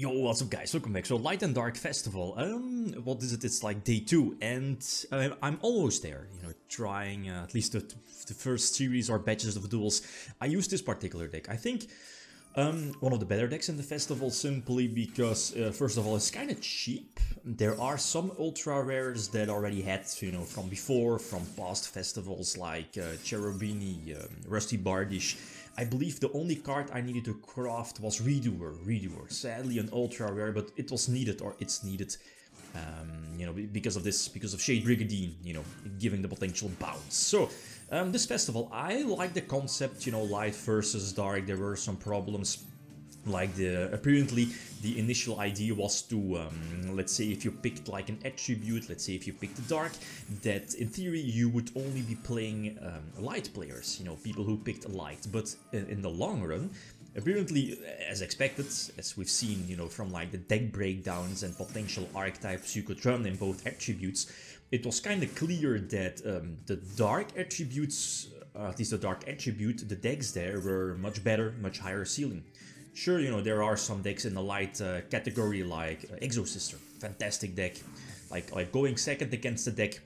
Yo, what's up guys, welcome back. So Light and Dark Festival, what is it? It's like day 2 and I'm almost there, you know, trying at least the first series or batches of duels. I use this particular deck. I think one of the better decks in the festival, simply because first of all it's kind of cheap. There are some ultra rares that already had, you know, from before, from past festivals like Cherubini, Rusty Bardish. I believe the only card I needed to craft was Redoer. Sadly an ultra rare, but it was needed, or it's needed, you know, because of Shade Brigadine, you know, giving the potential bounce. So this festival, I like the concept, you know, light versus dark. There were some problems, like apparently the initial idea was to, let's say if you picked like an attribute, let's say if you picked the dark, that in theory you would only be playing light players, you know, people who picked light. But in the long run, apparently, as expected, as we've seen, you know, from like the deck breakdowns and potential archetypes you could run in both attributes, it was kind of clear that the dark attributes, at least the dark attribute, the decks there were much better, much higher ceiling. Sure, you know, there are some decks in the light category like Exo Sister, fantastic deck, like going second against the deck.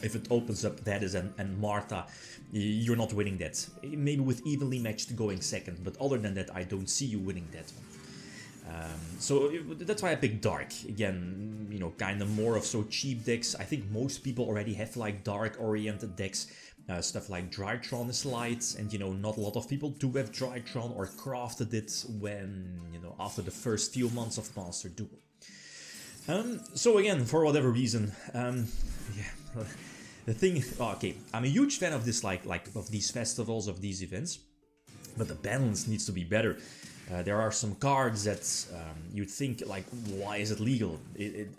If it opens up that is and Martha, you're not winning that. Maybe with evenly matched going second, but other than that I don't see you winning that one. So that's why I picked Dark. Again, you know, kind of more of so cheap decks. I think most people already have like dark oriented decks. Stuff like Drytron is light, and you know, not a lot of people do have Drytron or crafted it when, you know, after the first few months of Master Duel. So again, for whatever reason, yeah, the thing, okay, I'm a huge fan of this, like of these festivals, of these events, but the balance needs to be better. There are some cards that you'd think, like, why is it legal? It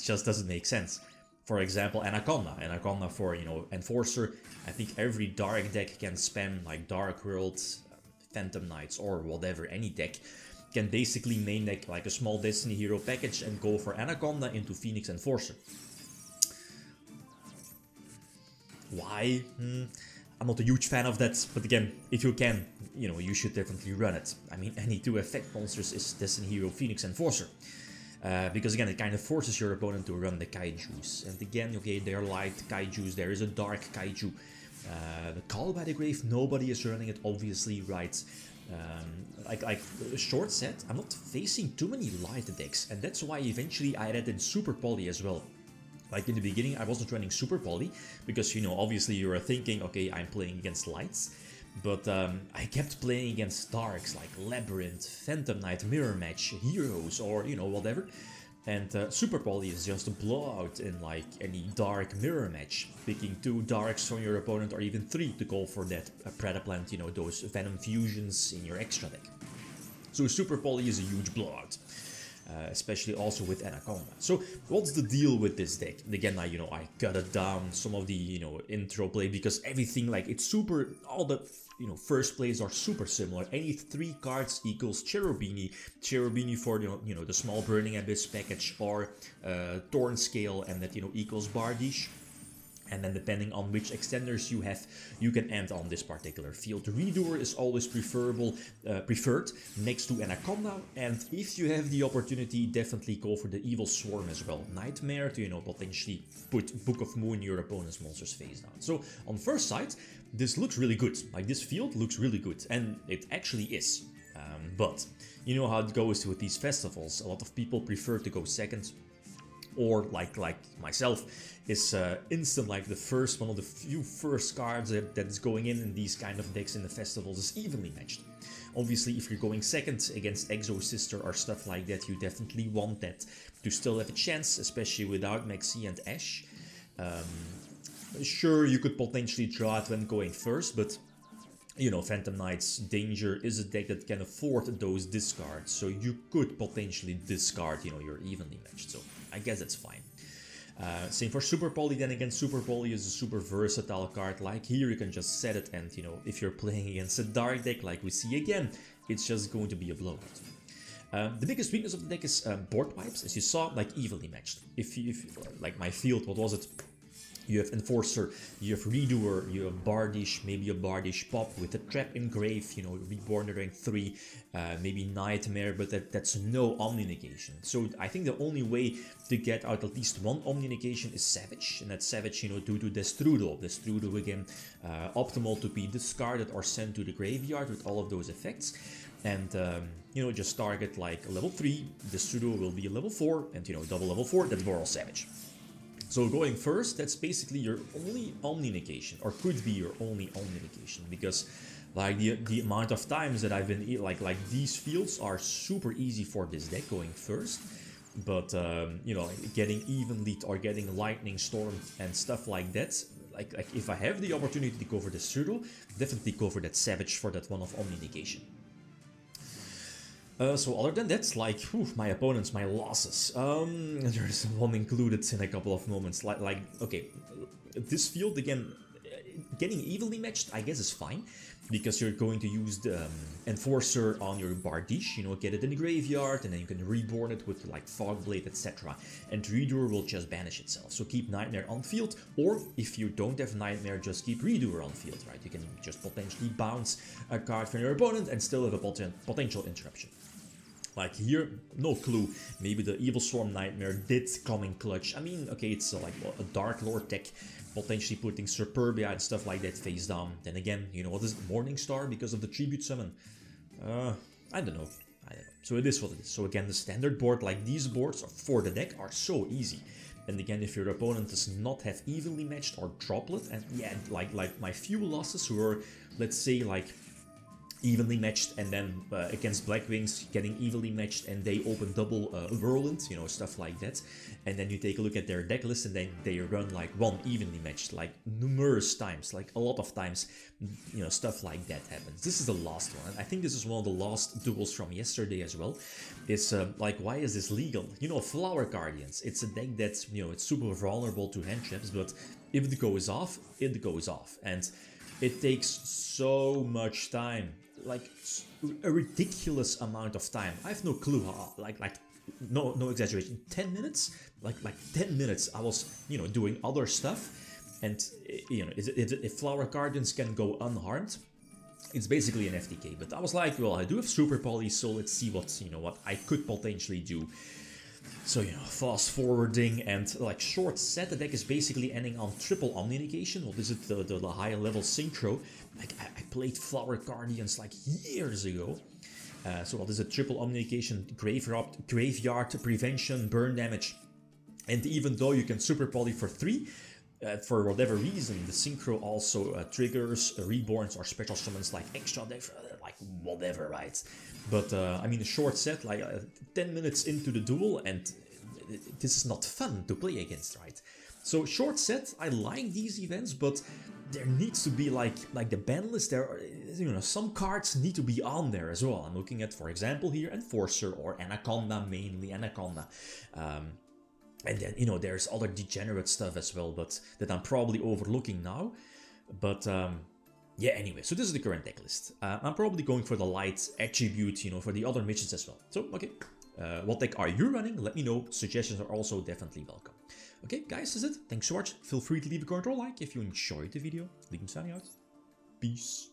just doesn't make sense. For example, Anaconda for, you know, Enforcer. I think every dark deck can spam, like Dark World, Phantom Knights, or whatever, any deck can basically main deck like a small Destiny Hero package and go for Anaconda into Phoenix Enforcer. Why? I'm not a huge fan of that, but again, if you can, you know, you should definitely run it. I mean, any 2 effect monsters is Destiny Hero Phoenix Enforcer. Because again, it kind of forces your opponent to run the kaijus. And again, okay, they're light kaijus, there is a dark kaiju. The Call by the Grave, nobody is running it, obviously, right? Like short set, I'm not facing too many light decks, and that's why eventually I added in Super Poly as well. Like in the beginning, I wasn't running Super Poly, because, you know, obviously you are thinking, okay, I'm playing against lights. But I kept playing against darks like Labyrinth, Phantom Knight, Mirror Match, Heroes, or, you know, whatever. And Super Poly is just a blowout in like any dark mirror match. Picking 2 darks from your opponent, or even 3 to go for that Predaplant, you know, those Venom fusions in your extra deck. So Super Poly is a huge blowout. Especially also with Anaconda. So what's the deal with this deck? Again, you know, I cut it down some of the, you know, intro play, because everything, like, it's super, all the, you know, first plays are super similar. Any 3 cards equals Cherubini for, you know, the small Burning Abyss package, or Thorn Scale, and that, you know, equals Bardish. And then depending on which extenders you have, you can end on this particular field. Redoer is always preferred next to Anaconda, and if you have the opportunity, definitely go for the Evil Swarm as well. Nightmare to, you know, potentially put Book of Moon in your opponent's monster's face down. So on first sight, this looks really good. Like, this field looks really good, and it actually is. But you know how it goes with these festivals. A lot of people prefer to go second, or like myself, is instant, like the first, one of the few first cards that's going in these kind of decks in the festivals is evenly matched. Obviously, if you're going second against Exo Sister or stuff like that, you definitely want that to still have a chance, especially without Maxi and Ash. Sure, you could potentially draw it when going first, but, you know, Phantom Knight's Danger is a deck that can afford those discards, so you could potentially discard, you know, your evenly matched, so I guess that's fine. Same for Super Poly. Then again, Super Poly is a super versatile card. Like here, you can just set it, and, you know, if you're playing against a dark deck like we see again, it's just going to be a blowout. The biggest weakness of the deck is board wipes, as you saw, like evenly matched. If like my field, what was it? You have Enforcer, you have Redoer, you have Bardish, maybe a Bardish Pop with a Trap Engrave, you know, Reborn rank 3, maybe Nightmare, but that's no Omni Negation. So I think the only way to get out at least one Omni Negation is Savage, and that's Savage, you know, due to Destrudo. Destrudo again, optimal to be discarded or sent to the graveyard with all of those effects. And, you know, just target like a level 3, Destrudo will be a level 4, and, you know, double level 4, that's Boral Savage. So going first, that's basically your only Omni Negation, or could be your only Omni Negation, because like the amount of times that I've been like these fields are super easy for this deck going first, but you know, getting Even Lead or getting Lightning Storm and stuff like that, like if I have the opportunity to go for the Destrudo, definitely go for that Savage for that one of Omni Negation. So other than that, like, whew, my opponents, my losses, there's one included in a couple of moments, like, okay, this field, again, getting evenly matched, I guess is fine, because you're going to use the Enforcer on your Bardiche, you know, get it in the graveyard, and then you can reborn it with, like, Fogblade, etc. And Redoer will just banish itself, so keep Nightmare on field, or if you don't have Nightmare, just keep Redoer on field, right? You can just potentially bounce a card from your opponent and still have a potential interruption. Like here, no clue, maybe the Evil Swarm Nightmare did come in clutch. I mean, okay, it's like a Dark Lord deck, potentially putting Superbia and stuff like that face down. Then again, you know, what is it, Morningstar because of the Tribute Summon? I don't know. So it is what it is. So again, the standard board, like these boards for the deck, are so easy. And again, if your opponent does not have evenly matched or droplet, and yeah, like my few losses were, let's say, like evenly matched, and then against Blackwings getting evenly matched, and they open double Whirlwind, you know, stuff like that. And then you take a look at their deck list, and then they run like one evenly matched, like numerous times, like a lot of times, you know, stuff like that happens. This is the last one, and I think this is one of the last duels from yesterday as well. It's like, why is this legal? You know, Flower Guardians, it's a deck that's, you know, it's super vulnerable to hand traps, but if it goes off, it goes off, and it takes so much time. Like a ridiculous amount of time. I have no clue how, like no exaggeration, 10 minutes? Like 10 minutes I was, you know, doing other stuff, and you know, if Flower Guardians can go unharmed, it's basically an FTK. But I was like, well, I do have Super Poly, so let's see what, you know, what I could potentially do. So, you know, fast forwarding and like short set, the deck is basically ending on triple Omni Negation. What is it, the higher level Synchro? Like I played Flower Guardians like years ago. So what is it, triple Omni Negation, graveyard prevention, burn damage. And even though you can super poly for 3, for whatever reason, the Synchro also triggers reborns or special summons like extra deck, like whatever, right? But I mean, a short set, like 10 minutes into the duel, and this is not fun to play against, right? So short set, I like these events, but there needs to be like the ban list. There are, you know, some cards need to be on there as well. I'm looking at, for example, here Enforcer or Anaconda, mainly Anaconda. And then, you know, there's other degenerate stuff as well, but that I'm probably overlooking now. But yeah, anyway, so this is the current deck list. I'm probably going for the light attribute, you know, for the other missions as well. So, okay, what deck are you running? Let me know. Suggestions are also definitely welcome. Okay, guys, that's it. Thanks so much. Feel free to leave a comment or like if you enjoyed the video. Leave them signing out. Peace.